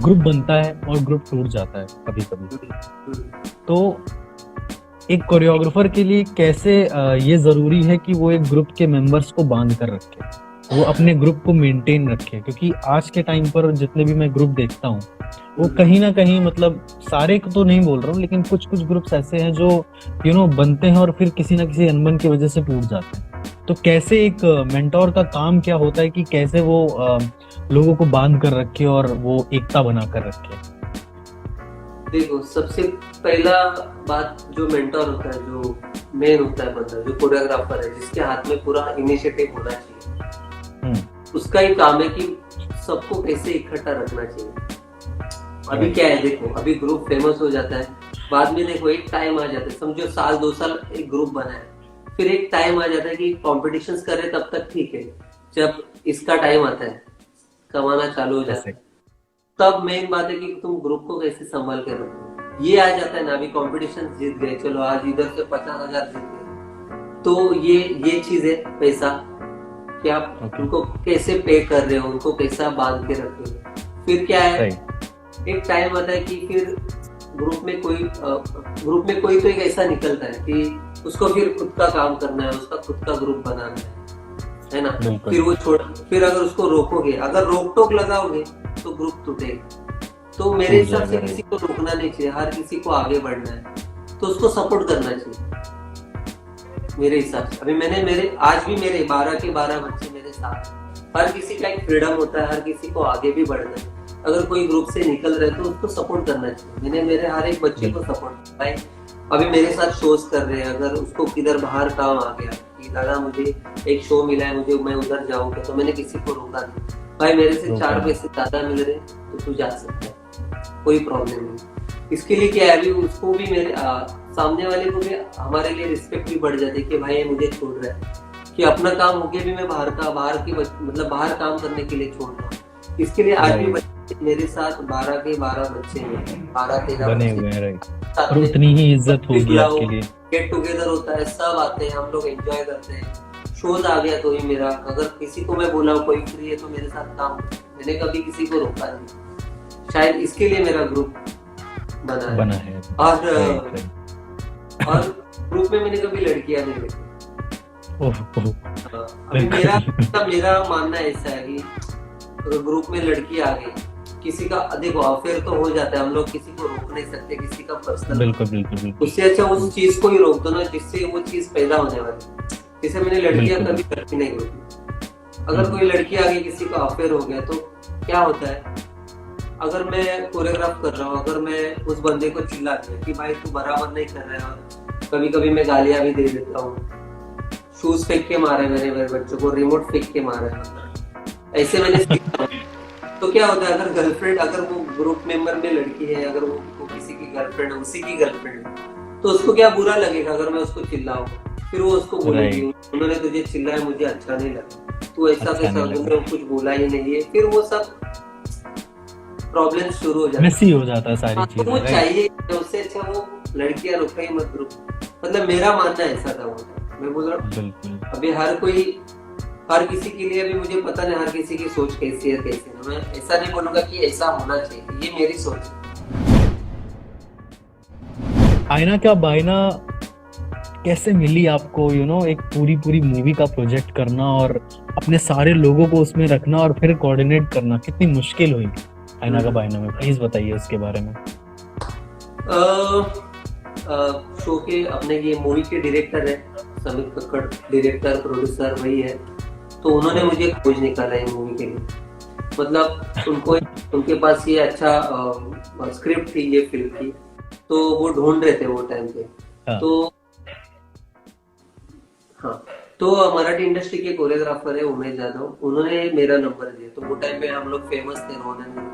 Group बनता है और ग्रुप टूट जाता है कभी कभी। तो एक कोरियोग्राफर के लिए कैसे ये जरूरी है कि वो एक ग्रुप के मेंबर्स को बांध कर रखे, वो अपने ग्रुप को मेंटेन रखे, क्योंकि आज के टाइम पर जितने भी मैं ग्रुप देखता हूँ वो कहीं ना कहीं, मतलब सारे को तो नहीं बोल रहा हूँ, लेकिन कुछ कुछ ग्रुप्स ऐसे हैं जो बनते हैं और फिर किसी ना किसी अनबन की वजह से टूट जाते हैं। तो कैसे एक मेंटोर का काम क्या होता है कि कैसे वो लोगों को बांध कर रखे और वो एकता बना कर रखे? देखो, सबसे पहला बात, जो मेंटोर होता है, जो मेन होता है बंदा, जो कोरियोग्राफर है, जिसके हाथ में पूरा इनिशिएटिव होना चाहिए, उसका ही काम है कि सबको कैसे इकट्ठा रखना चाहिए। अभी क्या है, देखो, अभी ग्रुप फेमस हो जाता है, बाद में देखो एक टाइम आ जाता है, समझो साल 2 साल एक ग्रुप बना है, फिर एक टाइम आ जाता है कि कॉम्पिटिशन्स कर रहे, तब तक ठीक है। जब इसका टाइम आता है, कमाना चालू हो जाता है, तब मेन बात है कि तुम ग्रुप को कैसे संभाल के रखो। ये आ जाता है ना, अभी कॉम्पिटिशन जीत गए, चलो आज इधर से 50,000 जीत गए, तो ये चीज है पैसा, कि आप उनको कैसे पे कर रहे हो, उनको कैसा बांध के रख रहे हो। फिर क्या है, एक टाइम आता है कि फिर ग्रुप में कोई तो एक ऐसा निकलता है कि उसको फिर खुद का काम करना है, उसका खुद का ग्रुप बनाना है ना। फिर वो फिर अगर उसको रोकोगे, अगर रोक टोक लगाओगे तो ग्रुप टूटेगा। तो मेरे हिसाब से किसी को रोकना नहीं चाहिए, हर किसी को आगे बढ़ना है, तो उसको सपोर्ट करना चाहिए मेरे हिसाब से। अभी आज भी मेरे 12 के 12 बच्चे मेरे साथ। हर किसी का एक फ्रीडम होता है, हर किसी को आगे भी बढ़ना है। अगर कोई ग्रुप से निकल रहे तो उसको सपोर्ट करना चाहिए। मैंने मेरे हर एक बच्चे को सपोर्ट किया है। अभी मेरे साथ शोज कर रहे हैं, अगर उसको किधर बाहर काम आ गया कि दादा मुझे एक शो मिला है, मैं उधर जाऊंगा, तो मैंने किसी को रोका नहीं। भाई मेरे से 4 पैसे ज्यादा मिल रहे तो तू जा सकता है, कोई प्रॉब्लम नहीं। इसके लिए क्या है, अभी उसको भी मेरे सामने वाले को भी हमारे लिए रिस्पेक्ट भी बढ़ जाती है कि भाई मुझे छोड़ रहा है, कि अपना काम हो गया भी मैं बाहर काम करने के लिए छोड़ रहा हूँ। इसके लिए आज भी मेरे साथ 12 के 12 बच्चे हैं, 12-13 बने हुए हैं, और उतनी ही इज्जत होगी आपके लिए। गेट टुगेदर होता है, सब आते हैं, हम लोग एंजॉय करते हैं। शोज आ गया तो ही मेरा, अगर किसी को मैं बोला कोई फ्री है तो मेरे साथ काम, मैंने कभी किसी को रोका नहीं। शायद इसके लिए मेरा ग्रुप बना है। और ग्रुप में मैंने कभी लड़कियां नहीं रखी। अभी मेरा मानना ऐसा है कि अगर ग्रुप में लड़की आ गई, किसी का देखो अफेयर तो हो जाता है, हम लोग किसी को रोक नहीं सकते, किसी का पर्सनल। बिल्कुल। उससे अच्छा उस चीज को ही रोक दो ना, जिससे वो चीज पैदा होने वाली। जैसे मैंने लड़कियां कभी लड़की नहीं रोकी। अगर कोई लड़की आ गई, किसी का अफेयर हो गया, तो क्या होता है, अगर मैं कोरियोग्राफ कर रहा हूँ, अगर मैं उस बंदे को चिल्ला दिया कि भाई तू बराबर नहीं कर रहा है, कभी कभी मैं गालियां भी दे देता हूँ, शूज फेंक के मारे मेरे बच्चों को, रिमोट फेंक के मारा है, ऐसे मैंने सीखा। तो क्या होता है, अगर गर्लफ्रेंड, अगर वो ग्रुप मेंबर में लड़की है, अगर वो किसी की गर्लफ्रेंड है, उसी की गर्लफ्रेंड है, तो उसको क्या बुरा लगेगा अगर मैं उसको चिल्लाऊं। फिर वो उसको बोलेगी उन्होंने तुझे चिल्लाया, मुझे अच्छा नहीं लगा, तू ऐसा कैसा, तुमने कुछ बोला ही नहीं है। फिर वो सब प्रॉब्लम शुरू हो जाता है, सारी चीजें। वो चाहिए, उससे अच्छा वो लड़कियां रुका ही मत ग्रुप। मतलब मेरा मानना ऐसा था। वो मैं बोल रहा हूँ, अभी हर किसी के लिए, अभी मुझे पता नहीं हर किसी की सोच कैसी है कैसे नहीं। मैं ऐसा नहीं बोलूंगा कि ऐसा होना चाहिए, ये मेरी सोच है। आईना क्या बायना कैसे मिली आपको? एक पूरी मूवी का प्रोजेक्ट करना और अपने सारे लोगों को उसमें रखना और फिर कोऑर्डिनेट करना कितनी मुश्किल हुई आईना का बायना में? प्लीज बताइए उसके बारे में। शो के अपने ये मूवी के डायरेक्टर है समीर कक्कड़, डायरेक्टर प्रोड्यूसर वही है। तो उन्होंने मुझे खोज निकाला है मूवी के लिए। मतलब उनके पास ये अच्छा स्क्रिप्ट थी ये फिल्म की, तो वो ढूंढ रहे थे वो टाइम पे। तो मराठी इंडस्ट्री के कोरियोग्राफर है उमेश जाधव, उन्होंने मेरा नंबर दिया। तो वो टाइम पे हम लोग फेमस थे रोहन में,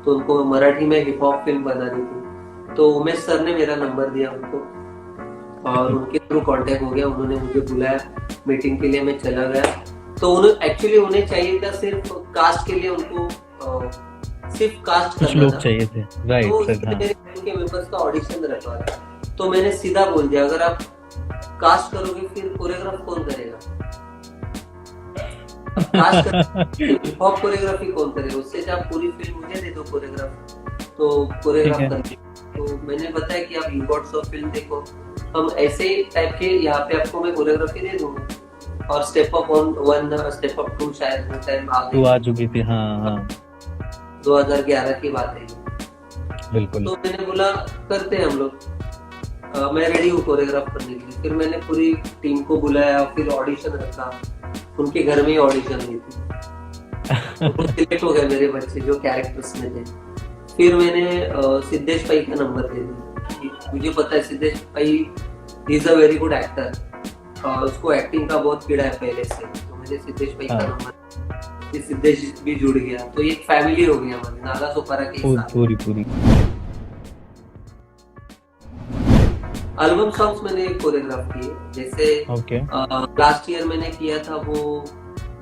तो उनको मराठी में हिप हॉप फिल्म बनानी थी। तो उमेश सर ने मेरा नंबर दिया उनको, और उनके थ्रू कांटेक्ट हो गया। उन्होंने मुझे बुलाया मीटिंग के लिए, मैं चला गया। तो उन्हें चाहिए था सिर्फ कास्ट के लिए, उनको सिर्फ कास्ट करना था, चाहिए थे। राइट। तो मेरे उनके मेंबर्स का ऑडिशन रखा था। तो मैंने सीधा बोल दिया, अगर आप कास्ट करोगे फिर कोरियोग्राफ कौन करेगा? खास कर हिप हॉप कोरियोग्राफी कौन करे, उससे अच्छा आप पूरी फिल्म मुझे दे दो कोरियोग्राफ, तो ठीक कोरियोग्राफ है। करके। तो मैंने बताया कि आप यू गॉट सो फिल्म देखो, हम ऐसे ही टाइप के यहाँ पे आपको मैं कोरियोग्राफी दे दूंगा। और step up one, step up two शायद वो टाइम आ तू गई आ थी, चुकी थी, हाँ हाँ 2011 की बात है ये। बिल्कुल। तो मैंने बोला करते हैं हम लोग, मैं रेडी हूँ कोरियोग्राफ करने के लिए। फिर मैंने पूरी टीम को बुलाया, फिर ऑडिशन रखा, उनके घर में ही ऑडिशन हुई थी। तो सिलेक्ट हो गए मेरे बच्चे जो कैरेक्टर्स में थे। फिर मैंने सिद्धेश भाई का नंबर दे दिया। मुझे पता है सिद्धेश भाई is a very good actor, और उसको एक्टिंग का बहुत कीड़ा है पहले से। तो मैंने सिद्धेश भाई का हाँ। नंबर, सिद्धेश भी जुड़ गया, तो एक फैमिली हो गई हमारी नागा सोपारा के साथ। पूरी पूरी। एल्बम सॉन्ग्स मैंने कोरियोग्राफ किए, जैसे ओके लास्ट ईयर मैंने किया था वो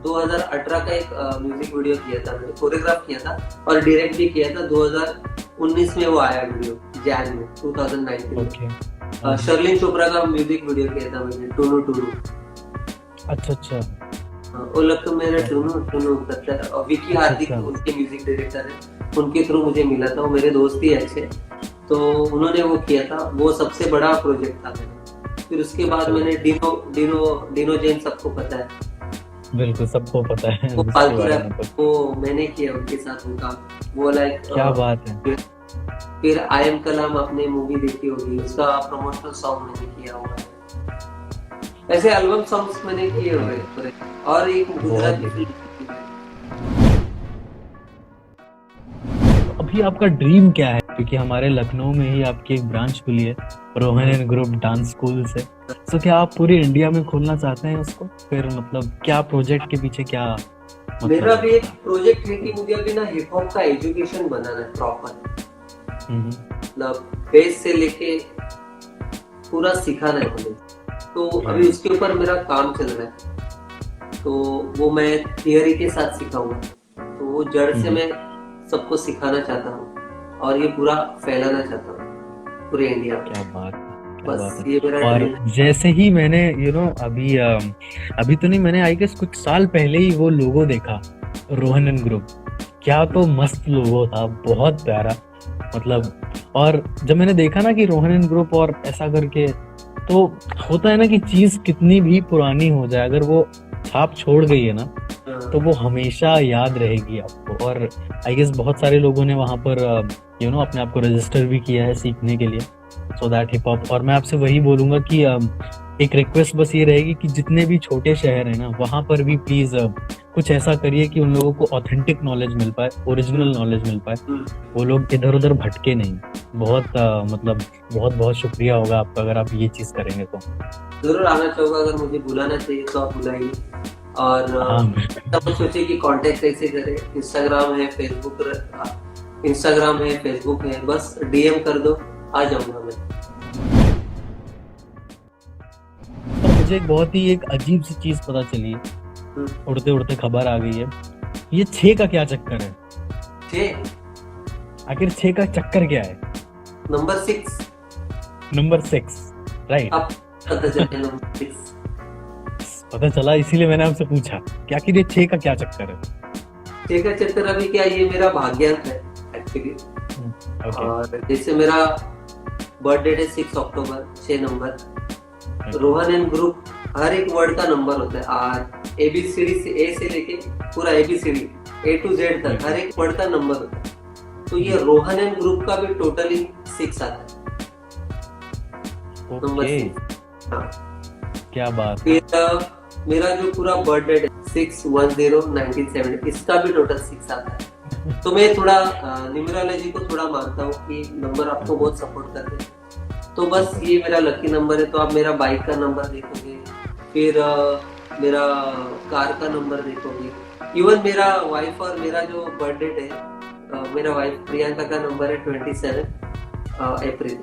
2018 का एक म्यूजिक वीडियो किया था, मैंने कोरियोग्राफ किया था और डायरेक्ट भी किया था। 2019 में वो आया वीडियो, जैन में 2019 में। ओके। शर्लिन चोपड़ा का म्यूजिक वीडियो किया था मैंने, टूनू टूनू। अच्छा अच्छा। वो लग तो मेरा टूनू टूनू करता है, और विकी हार्दिक अच्छा। उनके म्यूजिक डायरेक्टर है, उनके थ्रू मुझे मिला था, वो मेरे दोस्त ही अच्छे, तो उन्होंने वो किया था। वो सबसे बड़ा प्रोजेक्ट था मेरा। फिर उसके बाद अच्छा। मैंने डिनो डिनो डिनो जैन, सबको पता है, बिल्कुल सबको पता है वो उसके फालतू बारे में रैप, तो। वो मैंने किया उनके साथ उनका, वो लाइक क्या बात है। फिर आई एम कलाम आपने मूवी देखी होगी, उसका प्रमोशनल सॉन्ग मैंने किया हुआ है। ऐसे एल्बम सॉन्ग्स मैंने किए हुए हैं पूरे। और एक गुजराती फिल्म, अभी आपका ड्रीम क्या है, क्योंकि हमारे लखनऊ में ही आपकी एक ब्रांच खुली है Rohan and group dance school से, तो क्या आप पूरी इंडिया में खोलना चाहते हैं उसको? फिर मतलब क्या प्रोजेक्ट के पीछे क्या मेरा मतलब? भी एक प्रोजेक्ट है कि मुझे अभी ना हिप हॉप का एजुकेशन बनाना है प्रॉपर, मतलब बेस से लेके पूरा सिखाना है मुझे। तो अभी उसके ऊपर मेरा काम चल रहा है, तो वो मैं थियरी के साथ सिखाऊंगा, तो वो जड़ से मैं सबको सिखाना चाहता हूँ और ये पूरा फैलाना चाहता हूँ पूरे इंडिया में। क्या बात है, क्या बस बात है। ये मेरा और ड्रीम है। जैसे ही मैंने अभी तो नहीं, मैंने आई गेस कुछ साल पहले ही वो लोगो देखा रोहन एंड ग्रुप, क्या तो मस्त लोगो था, बहुत प्यारा मतलब। और जब मैंने देखा ना कि रोहन एंड ग्रुप और ऐसा करके, तो होता है ना कि चीज कितनी भी पुरानी हो जाए, अगर वो छाप छोड़ गई है ना, तो वो हमेशा याद रहेगी आपको। और आई गेस बहुत सारे लोगों ने वहां पर अपने आप को रजिस्टर भी किया है सीखने के लिए, सो दैट हिप हॉप। और मैं आपसे वही बोलूंगा कि एक रिक्वेस्ट बस ये रहेगी कि जितने भी छोटे शहर है ना, वहां पर भी प्लीज कुछ ऐसा करिए कि उन लोगों को ऑथेंटिक नॉलेज मिल पाए, ओरिजिनल नॉलेज मिल पाए, वो लोग इधर उधर भटके नहीं। बहुत मतलब बहुत बहुत शुक्रिया होगा आपका अगर आप ये चीज करेंगे तो। जरूर आना चाहूंगा, अगर मुझे बुलाना चाहिए तो आप बुलाइए। और तब सोचे कि कांटेक्ट कैसे करें, इंस्टाग्राम है, फेसबुक है, बस डीएम कर दो, आ जाऊंगा मैं। और मुझे एक अजीब सी चीज पता चली, उड़ते उड़ते खबर आ गई है, ये 6 का क्या चक्कर है? 6 आखिर 6 का चक्कर क्या है? Number 6, number 6 right. अब पता चले नंबर 6 पता चला, इसीलिए मैंने आपसे पूछा कि आखिर ये 6 का क्या चक्कर है? 6 का चक्कर अभी क्या, ये मेरा भाग्यांक है एक्चुअली। और जैसे मेरा बर्थ डेट है 6 अक्टूबर, 6 नंबर। रोहन एंड ग्रुप, हर एक वर्ड का नंबर होता है, आर एबीसीडी से ए से लेके पूरा एबीसीडी ए टू जेड तक हर एक वर्ड का नंबर होता है। तो ये रोहन एंड ग्रुप का भी टोटली 6 आता है, नंबर 6। हाँ, क्या बात है। मेरा जो पूरा बर्थ डेट है 6/10/1970, इसका भी टोटल 6 आता है। तो मैं थोड़ा न्यूमरोलॉजी को थोड़ा मानता हूँ कि नंबर आपको बहुत सपोर्ट करते हैं। तो बस ये मेरा लकी नंबर है। तो आप मेरा बाइक का नंबर देखोगे, फिर मेरा कार का नंबर देखोगे, इवन मेरा वाइफ और मेरा जो बर्थ डेट है, मेरा वाइफ प्रियंका का नंबर है 27 अप्रैल,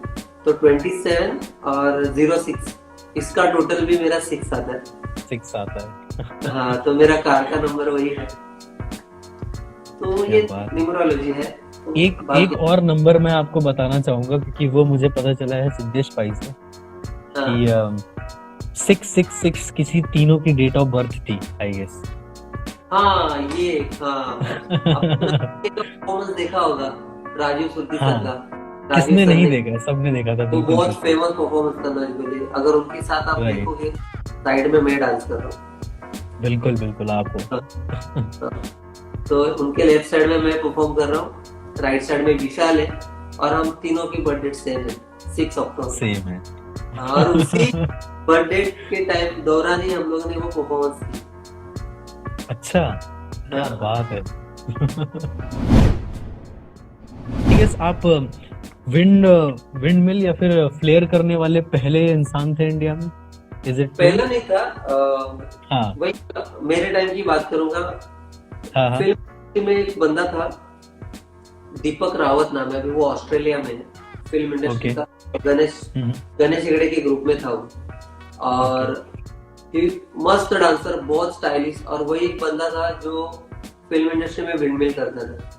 तो 27 और 06, इसका टोटल भी मेरा 6 आता है। 6 आता है। हाँ, तो मेरा कार का नंबर वही है। तो ये न्यूमरोलॉजी है। तो एक और नंबर मैं आपको बताना चाहूंगा, क्योंकि वो मुझे पता चला है सिद्धेश भाई से कि 666 किसी तीनों की डेट ऑफ बर्थ थी आई गेस। हाँ ये हाँ आपने तो परफॉर्मेंस देखा होगा राजीव सुरती सर का। हाँ, राजीव किसने सर नहीं ने देखा, सबने देखा था, वो बिल्कुल बहुत बिल्कुल। फेमस परफॉर्मेंस करना चाहिए, अगर उनके साथ आप राइट, देखोगे साइड में मैं डांस कर रहा बिल्कुल बिल्कुल आपको। हूँ। हाँ, तो उनके लेफ्ट साइड में मैं परफॉर्म कर रहा हूँ, राइट साइड में विशाल है, और हम तीनों की बर्थडे सेम है, 6 अक्टूबर। सेम है। और उसी बर्थडे के टाइम दौरान ही हम लोगों ने वो परफॉर्मेंस की। अच्छा, क्या हाँ, बात है। आई गेस आप विंड विंड मिल या फिर फ्लेयर करने वाले पहले इंसान थे इंडिया में, इज इट ट्रू? पहला नहीं था। हाँ वही मेरे टाइम की बात करूंगा। हाँ हाँ। फिल्म में एक बंदा था, दीपक रावत नाम है, अभी वो ऑस्ट्रेलिया में है, फिल्म इंडस्ट्री ओके। का। गणेश गणेश हेगड़े के ग्रुप में था वो। ओके। और फिर मस्त डांसर, बहुत स्टाइलिश, और वही एक बंदा था जो फिल्म इंडस्ट्री में विंडमिल करता था,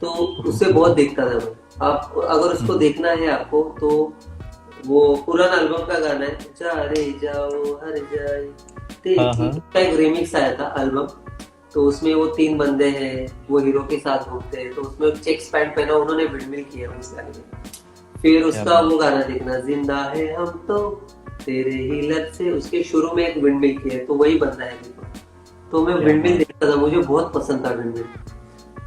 तो उससे बहुत देखता था मैं। आप अगर उसको देखना है आपको तो वो पुराना एल्बम का गाना है, जा रे जाओ हर जाए हाँ देखी, हाँ। उसका एक रिमिक्स आया था एल्बम। तो उसमें वो 3 बंदे हैं, वो हीरो के साथ घूमते हैं, तो उसमें चेक्स पैंट पहना, उन्होंने विंडमिल किया उस गाने में। फिर क्या उसका बात। वो गाना देखना, जिंदा है हम तो तेरे ही लत से, उसके शुरू में एक विंडमिल किया है, तो वही बंदा है देखो। तो मैं क्या विंडमिल बात। देखता था, मुझे बहुत पसंद था विंडमिल।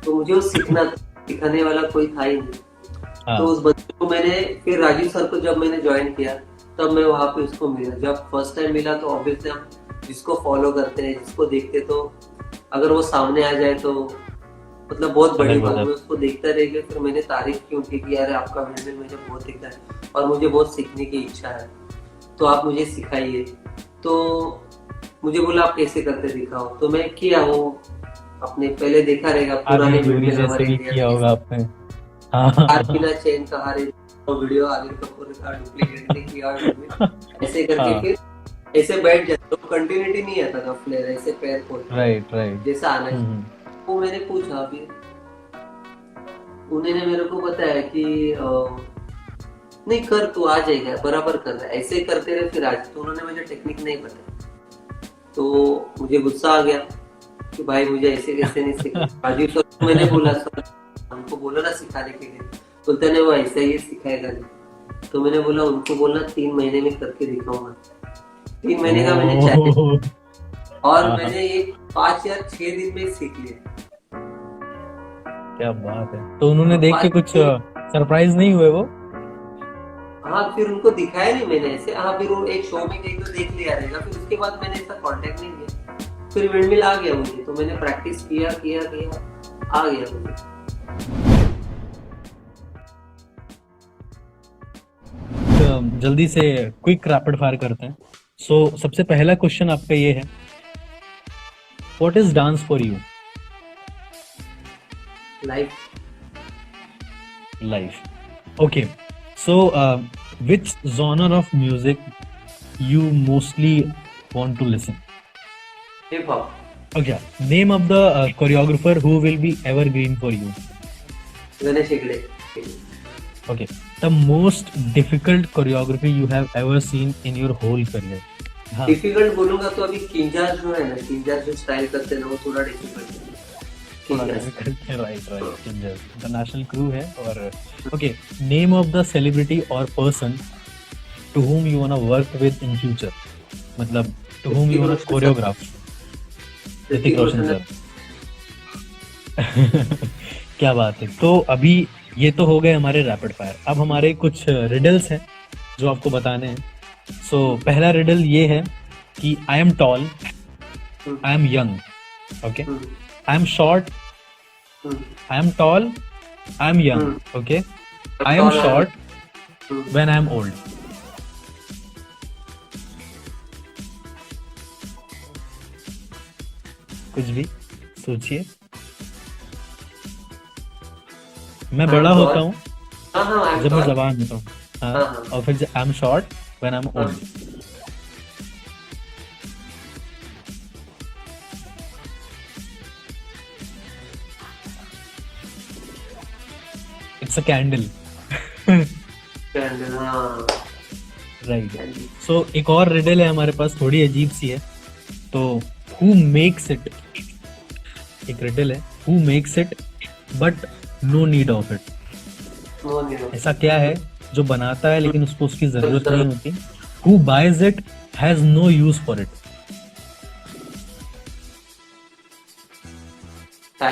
तो मुझे वो सीखना था, सिखाने वाला कोई था ही नहीं। तो हाँ उस बच्चे को मैंने, फिर राजीव सर को जब मैंने ज्वाइन किया, तब मैं वहां पे उसको मिला। जब फर्स्ट टाइम मिला तो ऑब्वियसली हम जिसको फॉलो करते हैं, जिसको देखते, तो अगर वो सामने आ जाए तो मतलब बहुत बड़ी अलग हो बात। मैं जाता। उसको देखता रह गया, फिर मैंने तारीफ की उनकी कि यार आपका विजुअल मुझे बहुत दिखता है और मुझे बहुत सीखने की इच्छा है, तो आप मुझे सिखाइए। तो मुझे बोला आप कैसे करते दिखाओ, तो मैं किया वो, अपने पहले देखा रहेगा आदि पुराने जोड़ी विजुअल जैसे हमारे भी इंडिया किया में, होगा आपने। हाँ हार हाँ बिना चैन का हारे, वो वीडियो आमिर कपूर का डुप्लीकेट ने किया ऐसे करके। हाँ। फिर ऐसे बैठ जाते, तो कंटिन्यूटी नहीं आता था फ्लेयर, ऐसे पैर खोल राइट राइट। जैसा आना चाहिए। वो मैंने पूछा, फिर उन्होंने मेरे को बताया कि नहीं कर, तू आ जाएगा, बराबर कर रहा है, ऐसे ही करते रहे फिर आज। तो उन्होंने मुझे टेक्निक नहीं बताया, तो मुझे गुस्सा आ गया कि भाई मुझे ऐसे कैसे नहीं सिखा। राजीव सर को मैंने बोला, सर हमको बोला ना सिखाने के लिए, बोलते नहीं वो ऐसा ही सिखाएगा नहीं। तो मैंने बोला उनको बोलना 3 महीने में करके दिखाऊंगा। 3 महीने का मैंने चैलेंज, ओह। और हाँ हाँ। मैंने ये 5 या 6 दिन में सीख लिया। क्या बात है, तो उन्होंने देख के कुछ 5 सरप्राइज नहीं हुए वो? हाँ, फिर उनको दिखाया नहीं मैंने ऐसे। हाँ, फिर वो एक शो में गई तो देख लिया रहेगा, फिर उसके बाद मैंने ऐसा कांटेक्ट नहीं किया। फिर विंडमिल आ गया मुझे, तो मैंने प्रैक्टिस किया किया किया, आ गया मुझे। जल्दी से क्विक रैपिड फायर करते हैं। सो सबसे पहला क्वेश्चन आपका ये है, what is dance for you? Life. Life. Okay, so which genre of music you mostly want to listen? Hip hop. Okay, name of the choreographer who will be evergreen for you. Ganesh Hegde. Okay, the most difficult choreography you have ever seen in your whole career. हाँ, difficult बोलूंगा तो अभी किंजार जो है ना, किंजार जो style करते हैं ना, वो थोड़ा डिफिकल्ट है। थोड़ा किंजार। difficult है, right right. International crew है। और okay, name of the celebrity or person to whom you wanna work with in future. मतलब to whom you wanna Hrithik Roshan choreograph. Sir. Hrithik Hrithik Roshan Roshan. Sir. क्या बात है। तो अभी ये तो हो गए हमारे रैपिड फायर, अब हमारे कुछ रिडल्स हैं जो आपको बताने हैं। सो पहला रिडल ये है कि I am tall, I am young, okay, I am short, I am tall, I am young, okay, I am short when I am old. कुछ भी सोचिए। मैं बड़ा होता हूँ हाँ हाँ, जब मैं जवान होता हूँ, हाँ, हाँ। और फिर I am short when I am old. It's a candle. Candle, हाँ। राइट। सो एक और रिडल है हमारे पास, थोड़ी अजीब सी है। तो हु मेक्स इट एक रिडल है, who makes it but no need of it. No need. ऐसा क्या है जो बनाता है लेकिन उसको उसकी जरूरत नहीं होती। Who buys it has no use for it.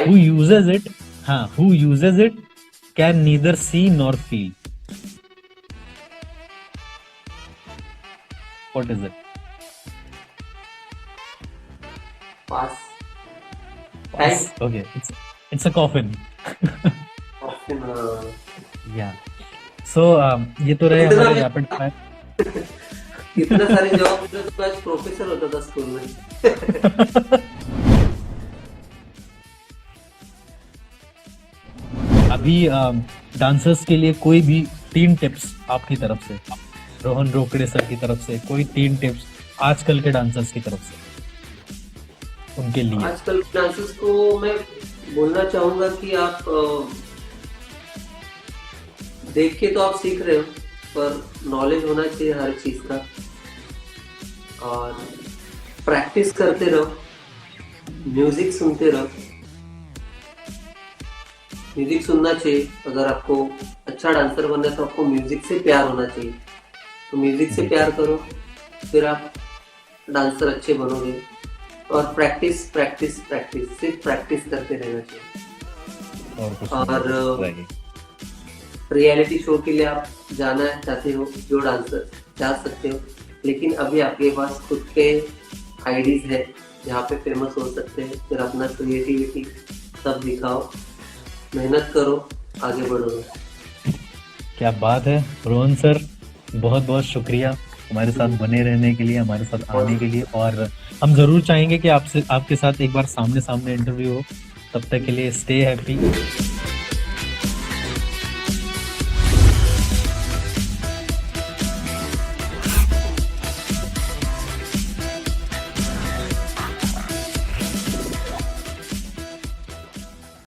Who uses it, हाँ, who uses it can neither see nor feel. What is it? Pass. Okay, it's a coffin. Option. या सो ये तो रहे इतना हमारे भी- रैपिड फायर। इतने सारे जवाब देते तो आज प्रोफेसर होता था स्कूल में। अभी डांसर्स के लिए कोई भी 3 टिप्स आपकी तरफ से, रोहन रोकड़े सर की तरफ से कोई 3 टिप्स आजकल के डांसर्स की तरफ से उनके लिए। आजकल डांसर्स को मैं बोलना चाहूंगा कि आप देख के तो आप सीख रहे हो, पर नॉलेज होना चाहिए हर चीज का, और प्रैक्टिस करते रहो, म्यूजिक सुनते रहो। म्यूजिक सुनना चाहिए। अगर आपको अच्छा डांसर बनना है तो आपको म्यूजिक से प्यार होना चाहिए, तो म्यूजिक से प्यार करो, फिर आप डांसर अच्छे बनोगे। और प्रैक्टिस प्रैक्टिस प्रैक्टिस, सिर्फ प्रैक्टिस करते रहना चाहिए। और कुछ और रियलिटी शो के लिए आप जाना चाहते हो, जो डांसर जा सकते हो, लेकिन अभी आपके पास खुद के आईडीज है जहाँ पे फेमस हो सकते हैं। फिर अपना क्रिएटिविटी सब दिखाओ, मेहनत करो, आगे बढ़ो। क्या बात है रोहन सर, बहुत बहुत शुक्रिया हमारे साथ बने रहने के लिए, हमारे साथ आने के लिए। और हम जरूर चाहेंगे कि आपसे आपके साथ एक बार सामने सामने इंटरव्यू हो। तब तक के लिए स्टे हैप्पी।